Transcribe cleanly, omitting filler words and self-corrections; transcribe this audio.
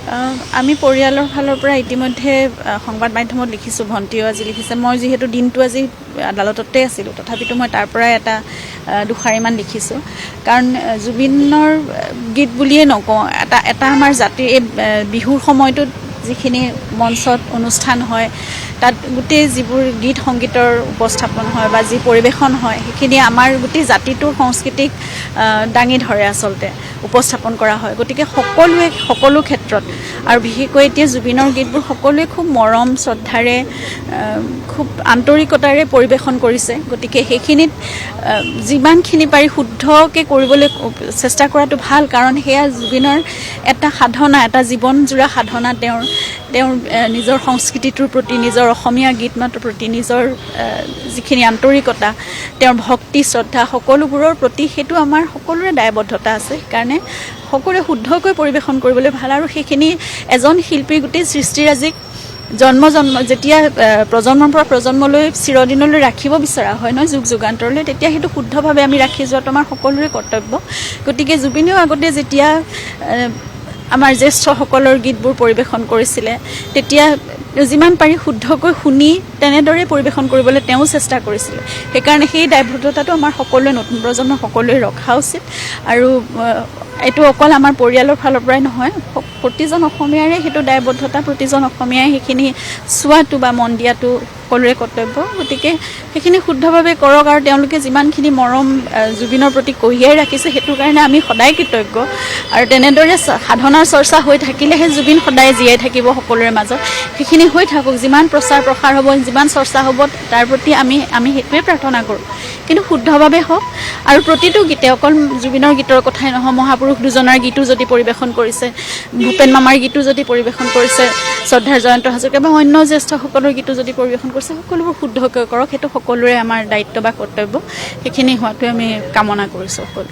আমি পৰিয়ালৰ ফালৰ পৰা ইতিমধ্যে সংবাদ মাধ্যমত লিখিছোঁ, ভণ্টিও আজি লিখিছে। মই যিহেতু দিনটো আজি আদালততে আছিলোঁ, তথাপিতো মই তাৰ পৰাই এটা দুষাৰিমান লিখিছোঁ। কাৰণ জুবিনৰ গীত বুলিয়ে নকওঁ, এটা আমাৰ জাতিৰ এই বিহুৰ সময়টোত যিখিনি মঞ্চত অনুষ্ঠান হয়, তাত গোটেই যিবোৰ গীত সংগীতৰ উপস্থাপন হয় বা যি পৰিৱেশন হয়, সেইখিনি আমাৰ গোটেই জাতিটোৰ সংস্কৃতিক দাঙি ধৰে, আচলতে উপস্থাপন কৰা হয়। গতিকে সকলোৱে সকলো ক্ষেত্ৰত আৰু বিশেষকৈ এতিয়া জুবিনৰ গীতবোৰ সকলোৱে খুব মৰম শ্ৰদ্ধাৰে, খুব আন্তৰিকতাৰে পৰিৱেশন কৰিছে। গতিকে সেইখিনিত যিমানখিনি পাৰি শুদ্ধকৈ কৰিবলৈ চেষ্টা কৰাটো ভাল, কাৰণ সেয়া জুবিনৰ এটা সাধনা, এটা জীৱনজোৰা সাধনা। তেওঁৰ নিজৰ সংস্কৃতিটোৰ প্ৰতি, নিজৰ অসমীয়া গীত মাতৰ প্ৰতি নিজৰ যিখিনি আন্তৰিকতা, তেওঁৰ ভক্তি শ্ৰদ্ধা সকলোবোৰৰ প্ৰতি, সেইটো আমাৰ সকলোৰে দায়বদ্ধতা আছে। সেইকাৰণে সকলোৱে শুদ্ধকৈ পৰিৱেশন কৰিবলৈ ভাল। আৰু সেইখিনি এজন শিল্পীৰ গোটেই সৃষ্টিৰাজিক জন্ম যেতিয়া প্ৰজন্মৰ পৰা প্ৰজন্মলৈ চিৰদিনলৈ ৰাখিব বিচৰা হয় নহয়, যুগ যুগান্তৰলৈ, তেতিয়া সেইটো শুদ্ধভাৱে আমি ৰাখি যোৱাটো আমাৰ সকলোৰে কৰ্তব্য। গতিকে জুবিনেও আগতে যেতিয়া আমাৰ জ্যেষ্ঠসকলৰ গীতবোৰ পৰিৱেশন কৰিছিলে, তেতিয়া যিমান পাৰি শুদ্ধকৈ শুনি তেনেদৰে পৰিৱেশন কৰিবলৈ তেওঁ চেষ্টা কৰিছিলে। সেইকাৰণে সেই দায়বদ্ধতাটো আমাৰ সকলোৱে, নতুন প্ৰজন্মৰ সকলোৱে ৰখা উচিত। আৰু এইটো অকল আমাৰ পৰিয়ালৰ ফালৰ পৰাই নহয়, প্ৰতিজন অসমীয়াৰে সেইটো দায়বদ্ধতা, প্ৰতিজন অসমীয়াই সেইখিনি চোৱাটো বা মন দিয়াটো সকলোৰে কৰ্তব্য। গতিকে সেইখিনি শুদ্ধভাৱে কৰক। আৰু তেওঁলোকে যিমানখিনি মৰম জুবিনৰ প্ৰতি কঢ়িয়াই ৰাখিছে, সেইটো কাৰণে আমি সদায় কৃতজ্ঞ। আৰু তেনেদৰে সাধনাৰ চৰ্চা হৈ থাকিলেহে জুবিন সদায় জীয়াই থাকিব সকলোৰে মাজত। সেইখিনি হৈ থাকক, যিমান প্ৰচাৰ প্ৰসাৰ হ'ব, যিমান চৰ্চা হ'ব, তাৰ প্ৰতি আমি সেইটোৱে প্ৰাৰ্থনা কৰোঁ। কিন্তু শুদ্ধভাৱে হওক। আৰু প্ৰতিটো গীতে, অকল জুবিনৰ গীতৰ কথাই নহয়, মহাপুৰুষ দুজনাৰ গীতো যদি পৰিৱেশন কৰিছে, ভূপেন মামাৰ গীতো যদি পৰিৱেশন কৰিছে, শ্ৰদ্ধাৰ জয়ন্ত হাজৰিকা বা অন্য জ্যেষ্ঠসকলৰ গীতো যদি পৰিৱেশন কৰিছে, সকলোবোৰ শুদ্ধকৈ কৰক। সেইটো সকলোৰে আমাৰ দায়িত্ব বা কৰ্তব্য। সেইখিনি হোৱাটোৱে আমি কামনা কৰিছোঁ সকলোৰে।